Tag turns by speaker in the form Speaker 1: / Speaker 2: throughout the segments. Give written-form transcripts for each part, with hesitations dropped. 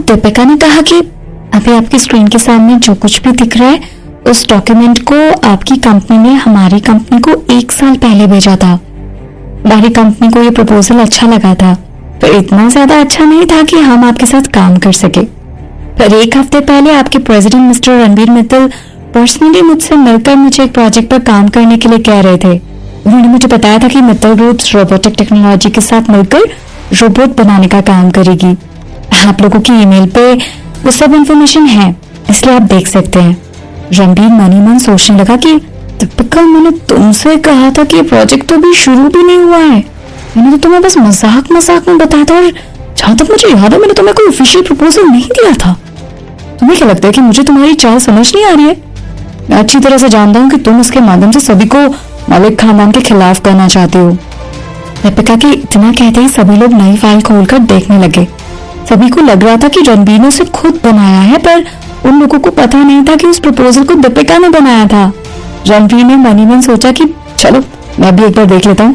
Speaker 1: दीपिका ने कहा कि अभी आपकी स्क्रीन के सामने जो कुछ भी दिख रहा है उस डॉक्यूमेंट को आपकी कंपनी ने हमारी कंपनी को 1 साल पहले भेजा था। हमारी कंपनी को ये प्रपोजल अच्छा लगा था, पर इतना ज्यादा अच्छा नहीं था कि हम आपके साथ काम कर सके। पर 1 हफ्ते पहले आपके president mister Ranbir Mittal personally मुझसे मिलकर मुझे एक प्रोजेक्ट पर काम करने के लिए कह रहे थे। उन्होंने मुझे बताया था कि मित्तल ग्रुप्स रोबोटिक टेक्नोलॉजी के साथ मिलकर रोबोट बनाने का काम करेगी। आप लोगों की ईमेल पे वो सब इंफॉर्मेशन है, इसलिए आप देख सकते हैं। रणबीर मनी मन सोचने लगा कि दीपिका, मैंने तुमसे कहा था कि प्रोजेक्ट तो अभी शुरू भी नहीं हुआ है। मैंने तो तुम्हें बस मजाक में बताया था, और जहां तक मुझे याद है मैंने तुम्हें कोई ऑफिशियल प्रपोजल नहीं दिया था। तुम्हें क्या लगता है कि मुझे तुम्हारी चाल समझ नहीं आ रही है? मैं अच्छी तरह से जानता हूँ कि तुम इसके माध्यम से सभी को मलिक खानदान के खिलाफ करना चाहते हो। दीपिका के इतना कहते ही सभी लोग नई फाइल खोलकर देखने लगे। सभी को लग रहा था कि रणबीर ने उसे खुद बनाया है, पर उन लोगों को पता नहीं था कि उस प्रपोजल को दीपिका ने बनाया था। रणबीर ने मनी मन सोचा कि चलो मैं भी एक बार देख लेता हूँ,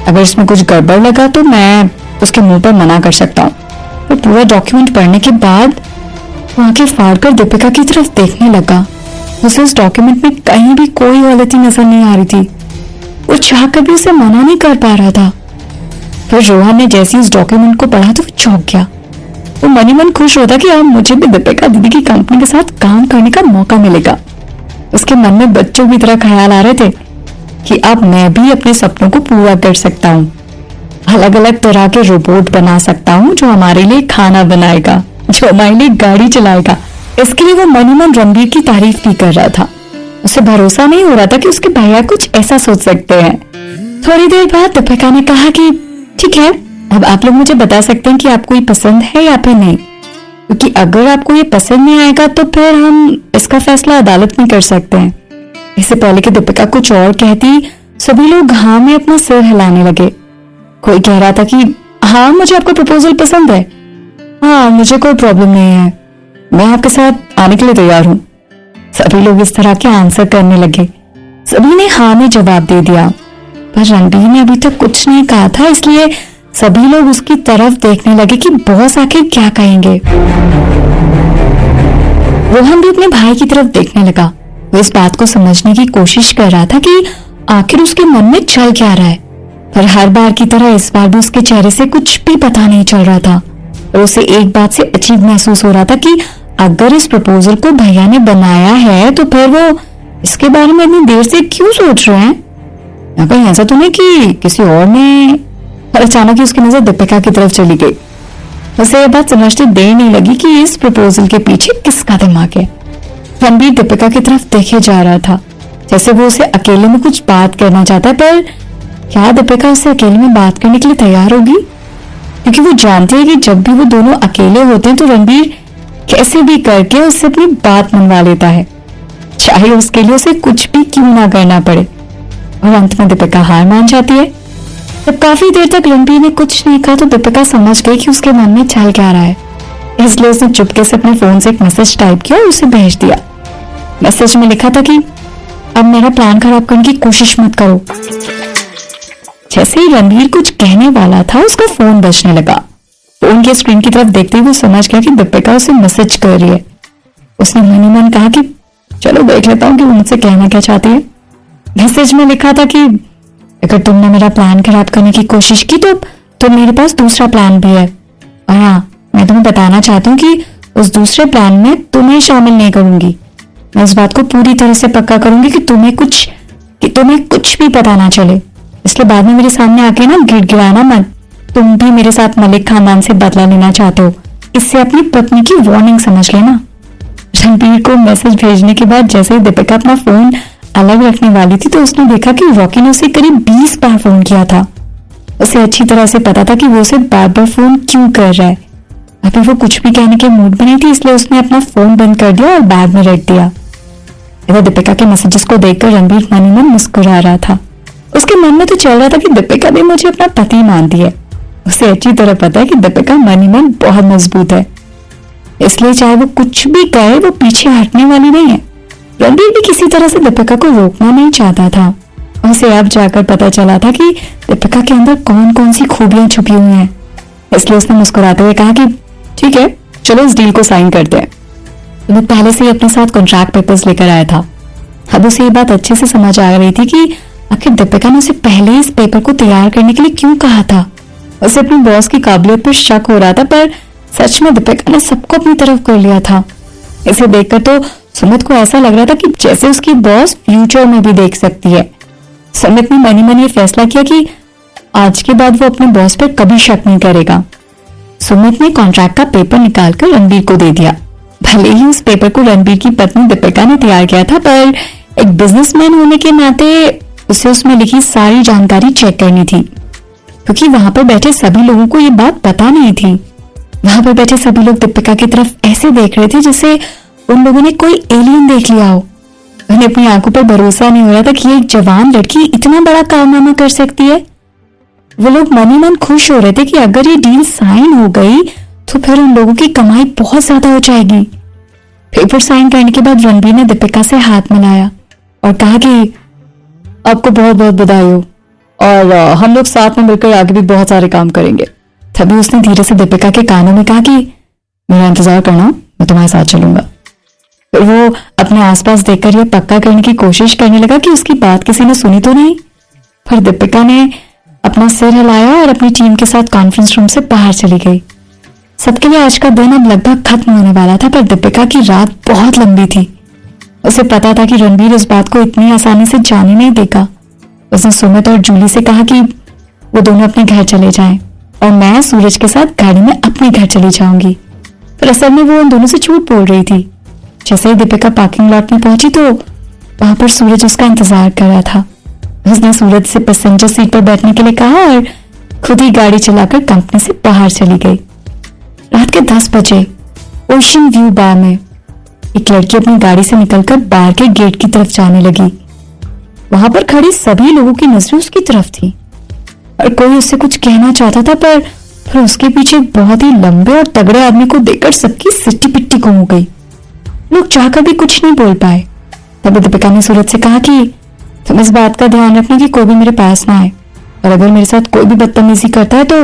Speaker 1: अगर इसमें कुछ गड़बड़ लगा तो मैं उसके मुंह पर मना कर सकता हूँ। पर पूरा डॉक्यूमेंट पढ़ने के बाद वो आंखें फाड़कर दीपिका की तरफ देखने लगा। उसे उस डॉक्यूमेंट में कहीं भी कोई गलती नजर नहीं आ रही थी। वो चाह कर भी उसे मना नहीं कर पा रहा था। फिर रोहन ने जैसे उस डॉक्यूमेंट को पढ़ा तो वो चौंक गया। वो मनी मन खुश होता कि अब मुझे भी दीपिका दीदी की कंपनी के साथ काम करने का मौका मिलेगा। उसके मन में बच्चों की तरह ख्याल आ रहे थे कि अब मैं भी अपने सपनों को पूरा कर सकता हूँ। अलग अलग तरह के रोबोट बना सकता हूँ जो हमारे लिए खाना बनाएगा, जो हमारे लिए गाड़ी चलाएगा। इसके लिए वो मनी मन रणबीर की तारीफ भी कर रहा था। उसे भरोसा नहीं हो रहा था कि उसके भैया कुछ ऐसा सोच सकते हैं। थोड़ी देर बाद दीपिका ने कहा कि ठीक है, अब आप लोग मुझे बता सकते हैं कि आपको ये पसंद है या फिर नहीं, क्योंकि अगर आपको ये पसंद नहीं आएगा तो फिर हम इसका फैसला अदालत में कर सकते हैं। इससे पहले कि दीपिका कुछ और कहती, सभी लोग हाँ में अपना सिर हिलाने लगे। कोई कह रहा था कि हाँ मुझे आपका प्रपोजल पसंद है, हाँ मुझे कोई प्रॉब्लम नहीं है, मैं आपके साथ आने के लिए तैयार हूँ। सभी लोग इस तरह के आंसर करने लगे। सभी ने हाँ में जवाब दे दिया, पर रणबीर ने अभी तक कुछ नहीं कहा था, इसलिए सभी लोग उसकी तरफ देखने लगे कि बॉस आखिर क्या कहेंगे। रोहन भी अपने भाई की तरफ देखने लगा। वो इस बात को समझने की कोशिश कर रहा था कि आखिर उसके मन में चल क्या रहा है, पर हर बार की तरह इस बार भी उसके चेहरे से कुछ भी पता नहीं चल रहा था। और उसे एक बात से अजीब महसूस हो रहा था कि अगर इस प्रपोजल को भैया ने बनाया है तो फिर वो इसके बारे में इतनी देर से क्यों सोच रहे हैं? या कहीं ऐसा तो नहीं कि किसी और ने? और अचानक ही उसकी नजर दीपिका की तरफ चली गई। उसे यह बात समझते देर नहीं लगी कि इस प्रपोजल के पीछे किसका दिमाग है। रणबीर दीपिका की तरफ देखे जा रहा था, जैसे वो उसे अकेले में कुछ बात करना चाहता है, पर क्या दीपिका उससे अकेले में बात करने के लिए तैयार होगी? क्योंकि वो जानती है कि जब भी वो दोनों अकेले होते हैं तो रणबीर कैसे भी करके उससे अपनी बात मनवा लेता है, चाहे उसके लिए उसे कुछ भी क्यों ना करना पड़े। और अंत में दीपिका हार मान जाती है। जब काफी देर तक रणबीर ने कुछ नहीं कहा तो दीपिका समझ गई कि उसके मन में चल क्या रहा है, इसलिए उसने चुपके से अपने फोन से एक मैसेज टाइप किया और उसे भेज दिया। मैसेज में लिखा था कि अब मेरा प्लान खराब करने की कोशिश मत करो। जैसे ही रणबीर कुछ कहने वाला था उसका फोन बजने लगा। फोन की स्क्रीन की तरफ देखते ही वो समझ गया कि दीपिका उसे मैसेज कर रही है। उसने मन ही मन कहा कि चलो देख लेता हूँ कि वो मुझसे कहना क्या चाहती है। मैसेज में लिखा था कि अगर तुमने मेरा प्लान खराब करने की कोशिश की तो मेरे पास दूसरा प्लान भी है, और हाँ मैं तुम्हें बताना चाहती हूँ कि उस दूसरे प्लान में तुम्हें शामिल नहीं करूंगी। मैं इस बात को पूरी तरह से पक्का करूंगी कि तुम्हें कुछ भी पता ना चले, इसलिए बाद में मेरे सामने आके ना गिड़गिड़ाना मत। तुम भी मेरे साथ मलिक खानदान से बदला लेना चाहते हो, इससे अपनी पत्नी की वार्निंग समझ लेना। रणबीर को मैसेज भेजने के बाद जैसे ही दीपिका अपना फोन अलग रखने वाली थी तो उसने देखा कि रॉकी ने उसे करीब 20 बार फोन किया था। उसे अच्छी तरह से पता था कि वो उसे बार बार फोन क्यों कर रहा है। अभी वो कुछ भी कहने के मूड में नहीं थी, इसलिए उसने अपना फोन बंद कर दिया और बैग में रख दिया। इधर दीपिका के मैसेजेस को देखकर रणबीर मन ही मन मुस्कुरा रहा था। उसके मन में तो चल रहा था कि दीपिका भी मुझे अपना पति मानती है। उसे अच्छी तरह पता है कि दीपिका मन ही मन बहुत मजबूत है, इसलिए चाहे वो कुछ भी कहे वो पीछे हटने वाली नहीं है। रणबीर भी किसी तरह से दीपिका को रोकना नहीं चाहता था। उसे अब जाकर पता चला था कि दीपिका के अंदर कौन कौन सी खूबियां छुपी हुई हैं। इसलिए उसने मुस्कुराते हुए कहा कि ठीक है, चलो इस डील को साइन करते हैं। सुमित पहले से ही अपने साथ कॉन्ट्रैक्ट पेपर्स लेकर आया था। अब उसे ये बात अच्छे से समझ आ रही थी कि आखिर दीपिका ने उसे पहले इस पेपर को तैयार करने के लिए क्यों कहा था। उसे अपनी बॉस की काबिलियत पर शक हो रहा था, पर सच में दीपिका ने सबको अपनी तरफ कर लिया था। इसे देखकर तो सुमित को ऐसा लग रहा था कि जैसे उसकी बॉस फ्यूचर में भी देख सकती है। सुमित ने मनी मन ये फैसला किया कि आज के बाद वो अपने बॉस पर कभी शक नहीं करेगा। सुमित ने कॉन्ट्रैक्ट का पेपर निकालकर रणबीर को दे दिया। भले ही उस पेपर को रणबीर की पत्नी दीपिका ने तैयार किया था, पर एक बिजनेसमैन होने के नाते उसे उसमें लिखी सारी जानकारी चेक करनी थी, क्योंकि वहां पर बैठे सभी लोगों को ये बात पता नहीं थी। वहां पर बैठे सभी लोग दीपिका की तरफ ऐसे देख रहे थे जैसे उन लोगों ने कोई एलियन देख लिया हो। उन्हें अपनी आंखों पर भरोसा नहीं हो रहा था कि एक जवान लड़की इतना बड़ा कारनामा कर सकती है। वो लोग मन ही मन खुश हो रहे थे कि अगर ये डील साइन हो गई तो फिर उन लोगों की कमाई बहुत ज्यादा हो जाएगी। पेपर साइन करने के बाद रणबीर ने दीपिका से हाथ मिलाया और कहा कि आपको बहुत बहुत बधाई हो, और हम लोग साथ में मिलकर आगे भी बहुत सारे काम करेंगे। तभी उसने धीरे से दीपिका के कानों में कहा कि मेरा इंतजार करना, मैं तुम्हारे साथ चलूंगा। फिर वो अपने आसपास देखकर यह पक्का करने की कोशिश करने लगा कि उसकी बात किसी ने सुनी तो नहीं। फिर दीपिका ने अपना सिर हिलाया और अपनी टीम के साथ कॉन्फ्रेंस रूम से बाहर चली गई। सबके लिए आज का दिन अब लगभग खत्म होने वाला था, पर दीपिका की रात बहुत लंबी थी। उसे पता था कि रणबीर इस बात को इतनी आसानी से जाने नहीं देगा। उसने सुमित और जूली से कहा कि वो दोनों अपने घर चले जाएं और मैं सूरज के साथ गाड़ी में अपने घर चली जाऊंगी। पर असल में वो उन दोनों से झूठ बोल रही थी। जैसे ही दीपिका पार्किंग लॉट में पहुंची तो वहां पर सूरज उसका इंतजार कर रहा था। उसने सूरज से पैसेंजर सीट पर बैठने के लिए कहा और खुद ही गाड़ी चलाकर कंपनी से बाहर चली गई। रात के 10 बजे ओशन व्यू बार में एक लड़की अपनी गाड़ी से निकलकर बार के गेट की तरफ जाने लगी। वहां पर खड़ी सभी लोगों की नजरें उसकी तरफ थी और कोई उससे कुछ कहना चाहता था, पर फिर उसके पीछे एक बहुत ही लंबे और तगड़े आदमी को देखकर सबकी सिट्टी पिट्टी गुम हो गई। लोग चाहकर भी कुछ नहीं बोल पाए। तभी दीपिका ने सूरज से कहा कि तुम इस बात का ध्यान रखना कि कोई भी मेरे पास ना आए, और अगर मेरे साथ कोई भी बदतमीजी करता है तो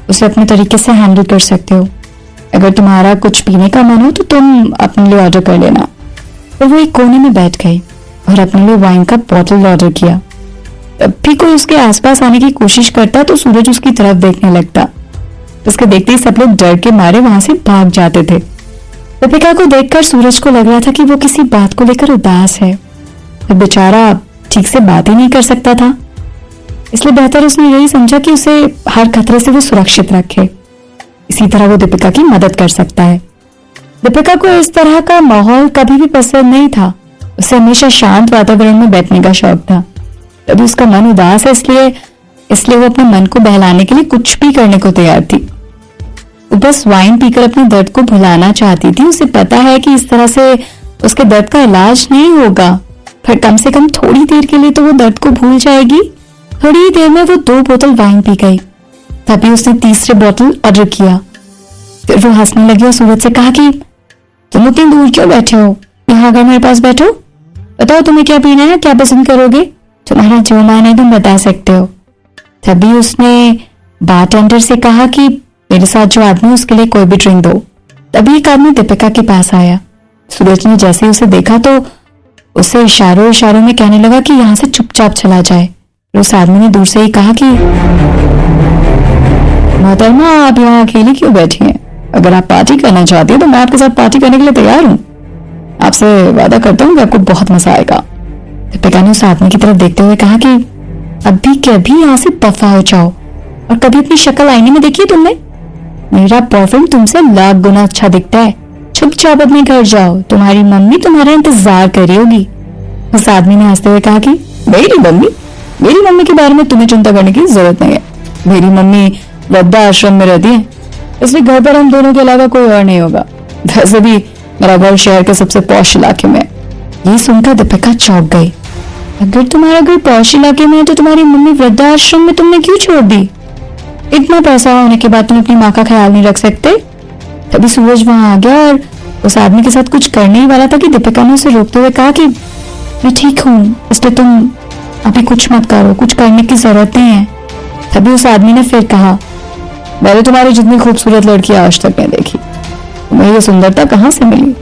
Speaker 1: उसे अपने तरीके से हैंडल कर सकते हो। अगर तुम्हारा कुछ पीने का मन हो तो तुम अपने लिए ऑर्डर कर लेना। और वो एक कोने में बैठ गई और अपने लिए वाइन का बोतल ऑर्डर किया। तब भी कोई उसके आसपास आने की कोशिश करता तो सूरज उसकी तरफ देखने लगता। उसके देखते ही सब लोग डर के मारे वहां से भाग जाते थे। दीपिका को देखकर सूरज को लग रहा था कि वो किसी बात को लेकर उदास है। अब बेचारा ठीक से बात ही नहीं कर सकता था, इसलिए बेहतर उसने यही समझा कि उसे हर खतरे से वो सुरक्षित रखे। इसी तरह वो दीपिका की मदद कर सकता है। दीपिका को इस तरह का माहौल कभी भी पसंद नहीं था। उसे हमेशा शांत वातावरण में बैठने का शौक था। तभी उसका मन उदास है, इसलिए वो अपने मन को बहलाने के लिए कुछ भी करने को तैयार थी। वो बस वाइन पीकर अपने दर्द को भुलाना चाहती थी। उसे पता है कि इस तरह से उसके दर्द का इलाज नहीं होगा, पर कम से कम थोड़ी देर के लिए तो वो दर्द को भूल जाएगी। थोड़ी ही देर में वो 2 बोतल वाइन पी गई। तभी उसने तीसरे बोतल ऑर्डर किया। फिर वो हंसने लगी और सूरज से कहा कि तुम इतनी दूर क्यों बैठे हो, यहाँ आकर मेरे पास बैठो। बताओ तुम्हें क्या पीना है, क्या पसंद करोगे, तुम्हारा जो मन है तुम बता सकते हो। तभी उसने बारटेंडर से कहा कि मेरे साथ जो आदमी उसके लिए कोई भी ड्रिंक दो। तभी एक आदमी दीपिका के पास आया। सूरज ने जैसे ही उसे देखा तो उसे इशारों में कहने लगा कि यहाँ से चुपचाप चला जाए। उस आदमी ने दूर से ही कहा कि मोहतरमा, आप यहाँ अकेली क्यों बैठी हैं? अगर आप पार्टी करना चाहती हैं तो मैं आपके साथ पार्टी करने के लिए तैयार हूँ। आपसे वादा करता हूँ कि आपको बहुत मजा आएगा। दीपिका ने उस आदमी की तरफ देखते हुए कहा कि अभी के अभी यहाँ से दफा हो जाओ, और कभी अपनी शक्ल आईने में देखी तुमने? मेरा बॉयफ्रेंड तुमसे लाख गुना अच्छा दिखता है। चुपचाप अपने घर जाओ, तुम्हारी मम्मी तुम्हारा इंतजार कर रही होगी। उस आदमी ने हंसते हुए कहा कि मेरी मम्मी के बारे में तुम्हें चिंता करने की जरूरत नहीं है। मेरी मम्मी वृद्धाश्रम में रहती है, इसलिए घर पर हम दोनों के अलावा कोई और नहीं होगा। वैसे भी मेरा घर शहर के सबसे पॉश इलाके में। ये सुनकर दीपिका चौंक गई। अगर तुम्हारा घर पॉश इलाके में है तो तुम्हारी मम्मी वृद्धाश्रम में तुमने क्यों छोड़ दी? इतना पैसा होने के बाद तुम अपनी माँ का ख्याल नहीं रख सकते? तभी सूरज वहां आ गया और उस आदमी के साथ कुछ करने ही वाला था कि दीपिका ने उसे रोकते हुए कहा कि मैं ठीक हूँ, इसलिए तुम अभी कुछ मत करो, कुछ करने की जरूरत नहीं है। तभी उस आदमी ने फिर कहा, मैंने तुम्हारी जितनी खूबसूरत लड़की आज तक नहीं देखी। तुम्हें ये सुंदरता कहाँ से मिली?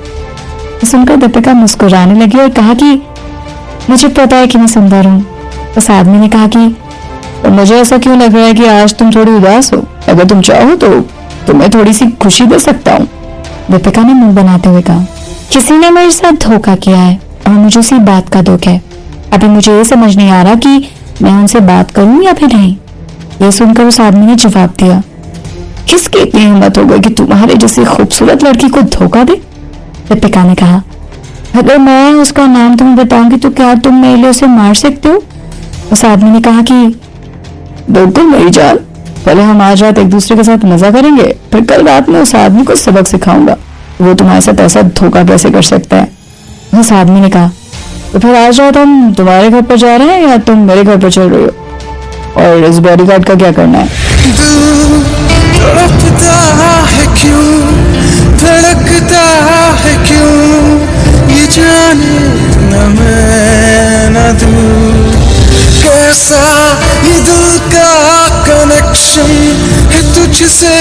Speaker 1: सुनकर दीपिका मुस्कुराने लगी और कहा कि मुझे पता है कि मैं सुंदर हूँ। उस आदमी ने कहा कि तो मुझे ऐसा क्यों लग रहा है कि आज तुम थोड़ी उदास हो? अगर तुम चाहो तो तुम्हें थोड़ी सी खुशी दे सकता हूँ। दीपिका ने मुंह बनाते हुए कहा, किसी ने मेरे साथ धोखा किया है और मुझे उसी बात का दुख है। अभी मुझे ये समझ नहीं आ रहा कि मैं उनसे बात करूं या फिर नहीं। ये सुनकर उस आदमी ने जवाब दिया, किसकी इतनी हिम्मत हो गई कि तुम्हारे जैसी खूबसूरत लड़की को धोखा दे? दीपिका ने कहा, अगर मैं उसका नाम तुम्हें बताऊंगी तो क्या तुम मेरे लिए उसे मार सकते हो? उस आदमी ने कहा कि बिल्कुल मेरी जान, पहले हम आज रात एक दूसरे के साथ मजा करेंगे, फिर कल रात में उस आदमी को सबक सिखाऊंगा वो तुम्हारे साथ ऐसा धोखा कैसे कर सकता है। उस आदमी ने कहा, तो फिर आज रात हम तुम्हारे घर पर जा रहे हैं या तुम मेरे घर पर चल रही हो? और इस बॉडीगार्ड का क्या करना है?
Speaker 2: तड़पता है क्यों, धड़कता है क्यों, ये जाने न मैं न तू, कैसा ये दिल का कनेक्शन है तुझसे